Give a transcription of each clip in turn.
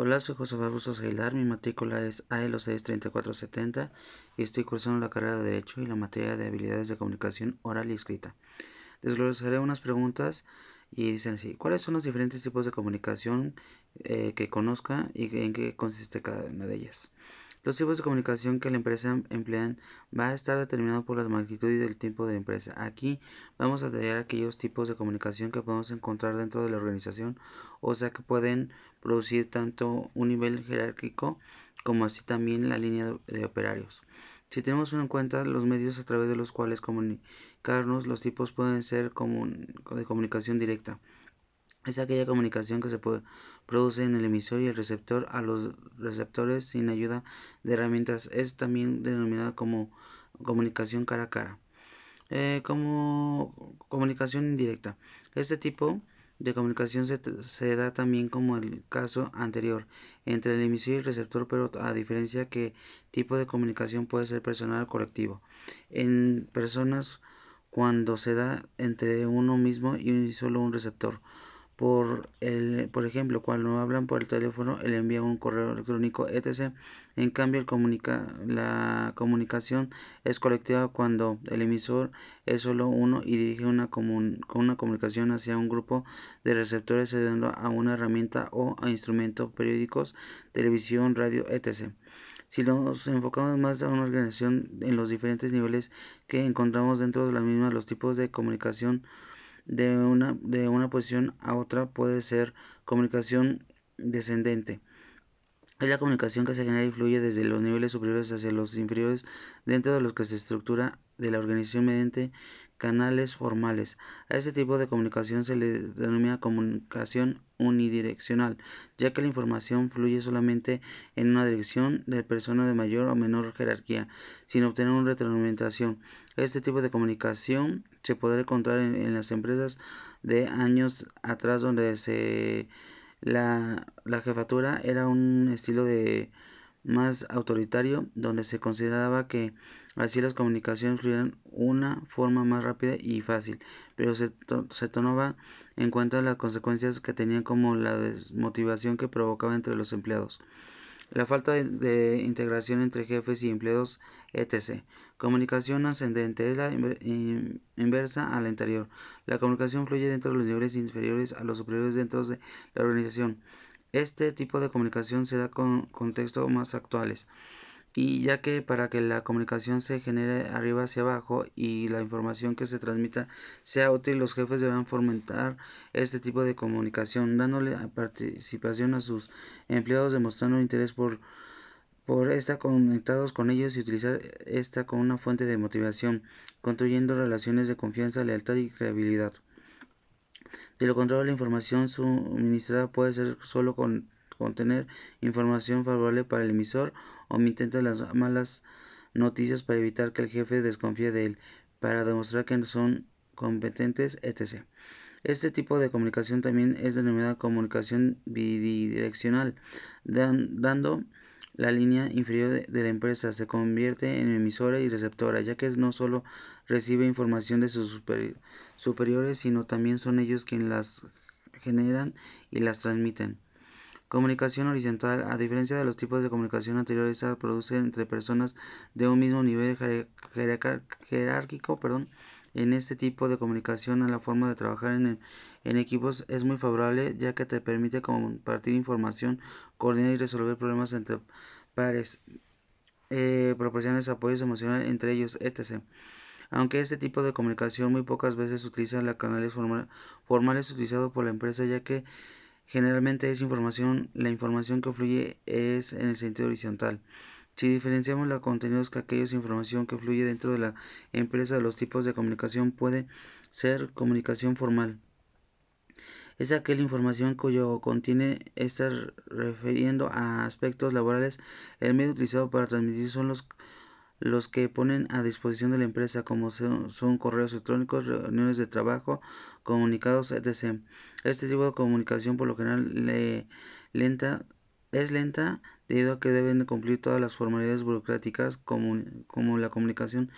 Hola, soy José Bustos Aguilar, mi matrícula es AELO 63470 y estoy cursando la carrera de Derecho y la materia de habilidades de comunicación oral y escrita. Desglosaré unas preguntas y dicen así: ¿cuáles son los diferentes tipos de comunicación que conozca y en qué consiste cada una de ellas? Los tipos de comunicación que la empresa emplea va a estar determinado por la magnitud y del tiempo de la empresa. Aquí vamos a detallar aquellos tipos de comunicación que podemos encontrar dentro de la organización, o sea que pueden producir tanto un nivel jerárquico como así también la línea de operarios. Si tenemos en cuenta los medios a través de los cuales comunicarnos, los tipos pueden ser de comunicación directa. Es aquella comunicación que se produce en el emisor y el receptor a los receptores sin ayuda de herramientas. Es también denominada como comunicación cara a cara. Como comunicación indirecta. Este tipo de comunicación se da también como el caso anterior entre el emisor y el receptor, pero a diferencia que tipo de comunicación puede ser personal o colectivo. En personas, cuando se da entre uno mismo y solo un receptor. Por ejemplo, cuando hablan por el teléfono, él envía un correo electrónico, etc. En cambio, la comunicación es colectiva cuando el emisor es solo uno y dirige una comunicación hacia un grupo de receptores ayudando a una herramienta o a instrumento, periódicos, televisión, radio, etc. Si nos enfocamos más a una organización en los diferentes niveles que encontramos dentro de las mismas, los tipos de comunicación de una posición a otra puede ser comunicación descendente. Es la comunicación que se genera y fluye desde los niveles superiores hacia los inferiores, dentro de los que se estructura de la organización mediante canales formales. A este tipo de comunicación se le denomina comunicación unidireccional, ya que la información fluye solamente en una dirección de persona de mayor o menor jerarquía, sin obtener una retroalimentación. Este tipo de comunicación se podrá encontrar en las empresas de años atrás, donde la jefatura era un estilo de más autoritario, donde se consideraba que así las comunicaciones fluían una forma más rápida y fácil, pero se tomaba en cuenta las consecuencias que tenían, como la desmotivación que provocaba entre los empleados, la falta de integración entre jefes y empleados, etc. Comunicación ascendente es la inversa a la anterior. La comunicación fluye dentro de los niveles inferiores a los superiores dentro de la organización. Este tipo de comunicación se da con contextos más actuales, y ya que para que la comunicación se genere arriba hacia abajo y la información que se transmita sea útil, los jefes deberán fomentar este tipo de comunicación, dándole participación a sus empleados, demostrando interés por estar conectados con ellos y utilizar esta como una fuente de motivación, construyendo relaciones de confianza, lealtad y credibilidad. De lo contrario, la información suministrada puede ser solo contener información favorable para el emisor, o intenta las malas noticias para evitar que el jefe desconfíe de él, para demostrar que son competentes, etc. Este tipo de comunicación también es denominada comunicación bidireccional, dando la línea inferior de la empresa se convierte en emisora y receptora, ya que no solo recibe información de sus superiores, sino también son ellos quienes las generan y las transmiten. Comunicación horizontal. A diferencia de los tipos de comunicación anteriores, esta produce entre personas de un mismo nivel jerárquico. En este tipo de comunicación, a la forma de trabajar en equipos es muy favorable, ya que te permite compartir información, coordinar y resolver problemas entre pares, proporcionar apoyos emocionales entre ellos, etc. Aunque este tipo de comunicación muy pocas veces utiliza los canales formales utilizados por la empresa, ya que generalmente la información que fluye es en el sentido horizontal. Si diferenciamos los contenidos que aquellos información que fluye dentro de la empresa, los tipos de comunicación puede ser comunicación formal. Es aquella información cuyo contiene está refiriendo a aspectos laborales. El medio utilizado para transmitir son los que ponen a disposición de la empresa, como son correos electrónicos, reuniones de trabajo, comunicados, etc. Este tipo de comunicación por lo general lenta, es lenta, debido a que deben de cumplir todas las formalidades burocráticas, como la comunicación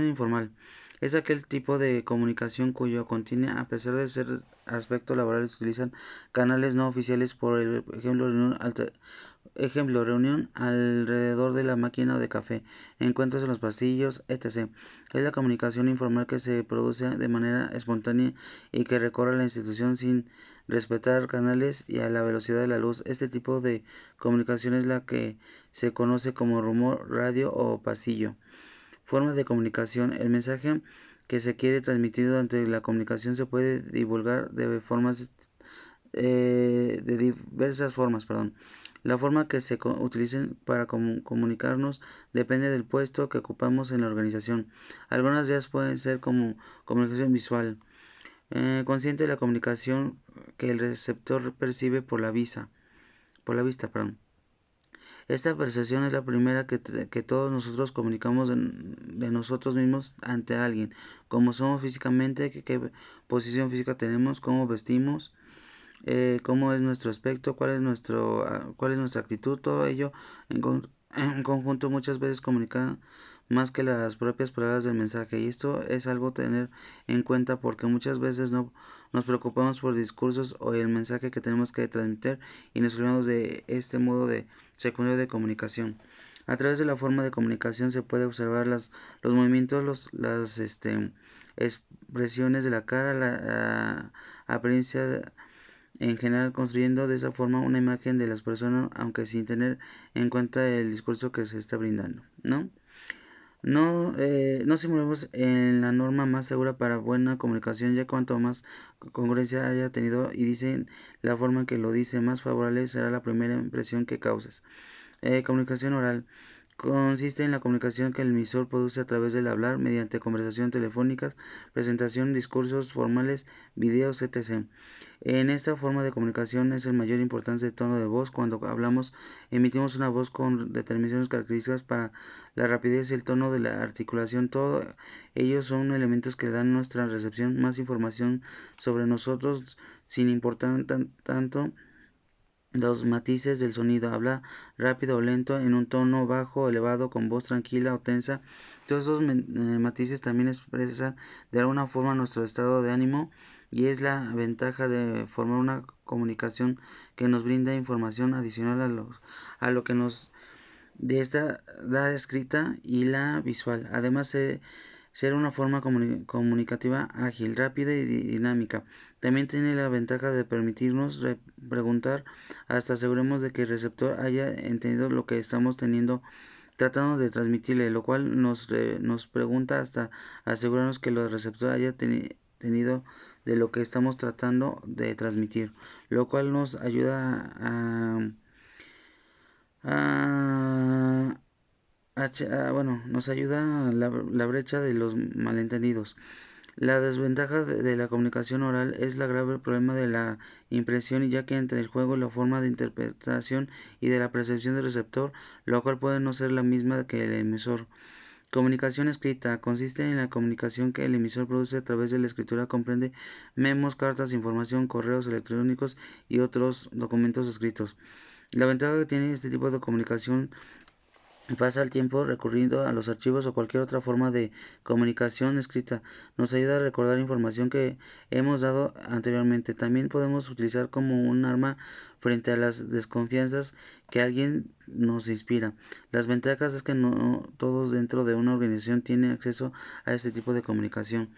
informal. Es aquel tipo de comunicación cuyo contiene, a pesar de ser aspectos laborales, utilizan canales no oficiales, por ejemplo, reunión alrededor de la máquina de café, encuentros en los pasillos, etc. Es la comunicación informal que se produce de manera espontánea y que recorre la institución sin respetar canales y a la velocidad de la luz. Este tipo de comunicación es la que se conoce como rumor, radio o pasillo. Formas de comunicación. El mensaje que se quiere transmitir durante la comunicación se puede divulgar de diversas formas, perdón. La forma que se utilicen para comunicarnos depende del puesto que ocupamos en la organización. Algunas de ellas pueden ser como comunicación visual, consciente de la comunicación que el receptor percibe por la vista, perdón. Esta percepción es la primera que todos nosotros comunicamos de nosotros mismos ante alguien, cómo somos físicamente, qué posición física tenemos, cómo vestimos, cómo es nuestro aspecto, cuál es nuestra actitud, todo ello en conjunto muchas veces comunica más que las propias palabras del mensaje, y esto es algo a tener en cuenta porque muchas veces no nos preocupamos por discursos o el mensaje que tenemos que transmitir y nos olvidamos de este modo de secundario de comunicación. A través de la forma de comunicación se puede observar los movimientos, las expresiones de la cara, la apariencia en general, construyendo de esa forma una imagen de las personas, aunque sin tener en cuenta el discurso que se está brindando, ¿no? No simulemos en la norma más segura para buena comunicación, ya cuanto más congruencia haya tenido y dicen la forma en que lo dice, más favorable será la primera impresión que causes. Comunicación oral. Consiste en la comunicación que el emisor produce a través del hablar, mediante conversación telefónicas, presentación, discursos formales, videos, etc. En esta forma de comunicación es el mayor importancia del tono de voz. Cuando hablamos, emitimos una voz con determinaciones características para la rapidez y el tono de la articulación. Todos ellos son elementos que dan a nuestra recepción más información sobre nosotros, sin importar tanto los matices del sonido. Habla rápido o lento, en un tono bajo o elevado, con voz tranquila o tensa. Todos esos matices también expresan de alguna forma nuestro estado de ánimo, y es la ventaja de formar una comunicación que nos brinda información adicional a lo que nos de esta la escrita y la visual. Además, ser una forma comunicativa ágil, rápida y dinámica. También tiene la ventaja de permitirnos preguntar hasta aseguremos de que el receptor haya entendido lo que estamos tratando de transmitirle, lo cual nos pregunta hasta asegurarnos que el receptor haya tenido de lo que estamos tratando de transmitir, lo cual nos ayuda a bueno, nos ayuda a la brecha de los malentendidos. La desventaja de la comunicación oral es el grave problema de la impresión, ya que entra en juego la forma de interpretación y de la percepción del receptor, lo cual puede no ser la misma que el emisor. Comunicación escrita. Consiste en la comunicación que el emisor produce a través de la escritura. Comprende memos, cartas, información, correos electrónicos y otros documentos escritos. La ventaja que tiene este tipo de comunicación: pasa el tiempo recurriendo a los archivos o cualquier otra forma de comunicación escrita. Nos ayuda a recordar información que hemos dado anteriormente. También podemos utilizar como un arma frente a las desconfianzas que alguien nos inspira. Las ventajas es que no todos dentro de una organización tienen acceso a este tipo de comunicación.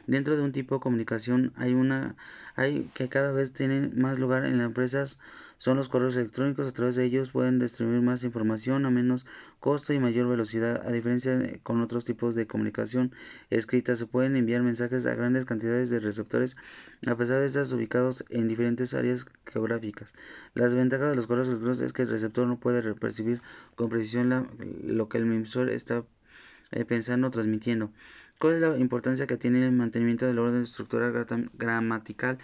Dentro de un tipo de comunicación hay que cada vez tienen más lugar en las empresas, son los correos electrónicos. A través de ellos pueden distribuir más información a menos costo y mayor velocidad. A diferencia con otros tipos de comunicación escrita, se pueden enviar mensajes a grandes cantidades de receptores a pesar de estar ubicados en diferentes áreas geográficas. Las ventajas de los correos electrónicos es que el receptor no puede percibir con precisión lo que el emisor está pensando o transmitiendo. ¿Cuál es la importancia que tiene el mantenimiento del orden estructural gramatical?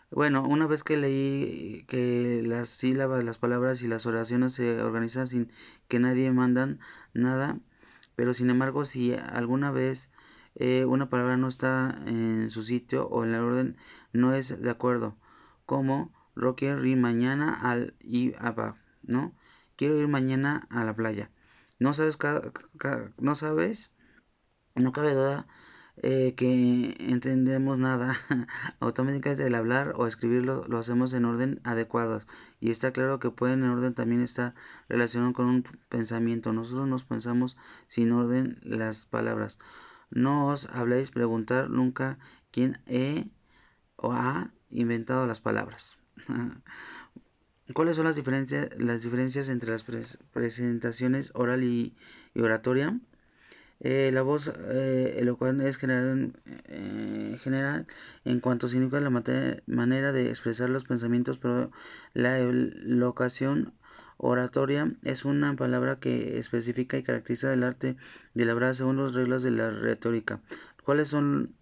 Bueno, una vez que leí que las sílabas, las palabras y las oraciones se organizan sin que nadie mandan nada, pero sin embargo, si alguna vez una palabra no está en su sitio o en el orden no es de acuerdo, como quiero ir mañana al y abajo, ¿no? Quiero ir mañana a la playa. No sabes, no sabes No cabe duda que entendemos nada. Automáticamente al hablar o escribirlo lo hacemos en orden adecuado. Y está claro que pueden en orden también estar relacionado con un pensamiento. Nosotros nos pensamos sin orden las palabras. No os habléis preguntar nunca quién o ha inventado las palabras. ¿Cuáles son las diferencias entre las presentaciones oral y oratoria? La voz elocuente es general en cuanto significa la manera de expresar los pensamientos, pero la elocución oratoria es una palabra que especifica y caracteriza el arte de hablar según las reglas de la retórica, cuáles son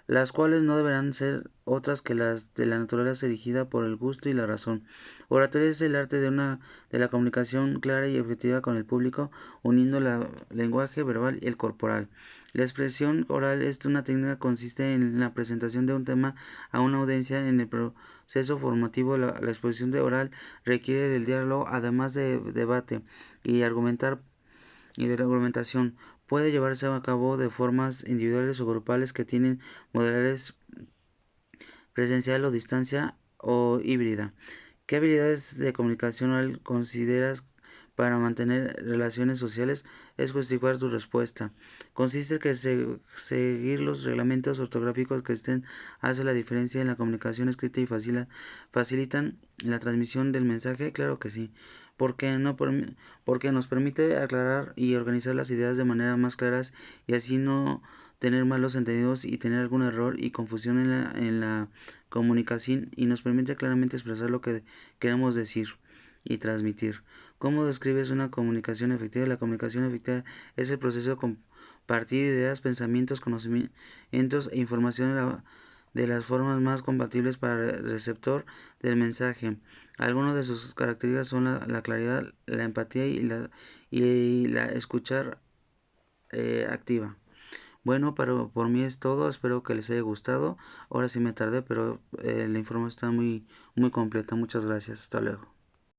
las cuales no deberán ser otras que las de la naturaleza dirigida por el gusto y la razón. Oratoria es el arte de la comunicación clara y objetiva con el público, uniendo el lenguaje verbal y el corporal. La expresión oral es una técnica que consiste en la presentación de un tema a una audiencia en el proceso formativo. La exposición de oral requiere del diálogo, además de debate y argumentar y de la argumentación. Puede llevarse a cabo de formas individuales o grupales que tienen modalidades presencial o distancia o híbrida. ¿Qué habilidades de comunicación oral consideras para mantener relaciones sociales? Es justificar tu respuesta. Consiste en que seguir los reglamentos ortográficos que estén hace la diferencia en la comunicación escrita y facilitan la transmisión del mensaje. Claro que sí, porque no porque nos permite aclarar y organizar las ideas de manera más claras y así no tener malos entendidos y tener algún error y confusión en la comunicación y nos permite claramente expresar lo que queremos decir y transmitir. ¿Cómo describes una comunicación efectiva? La comunicación efectiva es el proceso de compartir ideas, pensamientos, conocimientos e información de las formas más compatibles para el receptor del mensaje. Algunas de sus características son la claridad, la empatía y la escuchar activa. Bueno, pero por mí es todo. Espero que les haya gustado. Ahora sí me tardé, pero la información está muy completa. Muchas gracias. Hasta luego.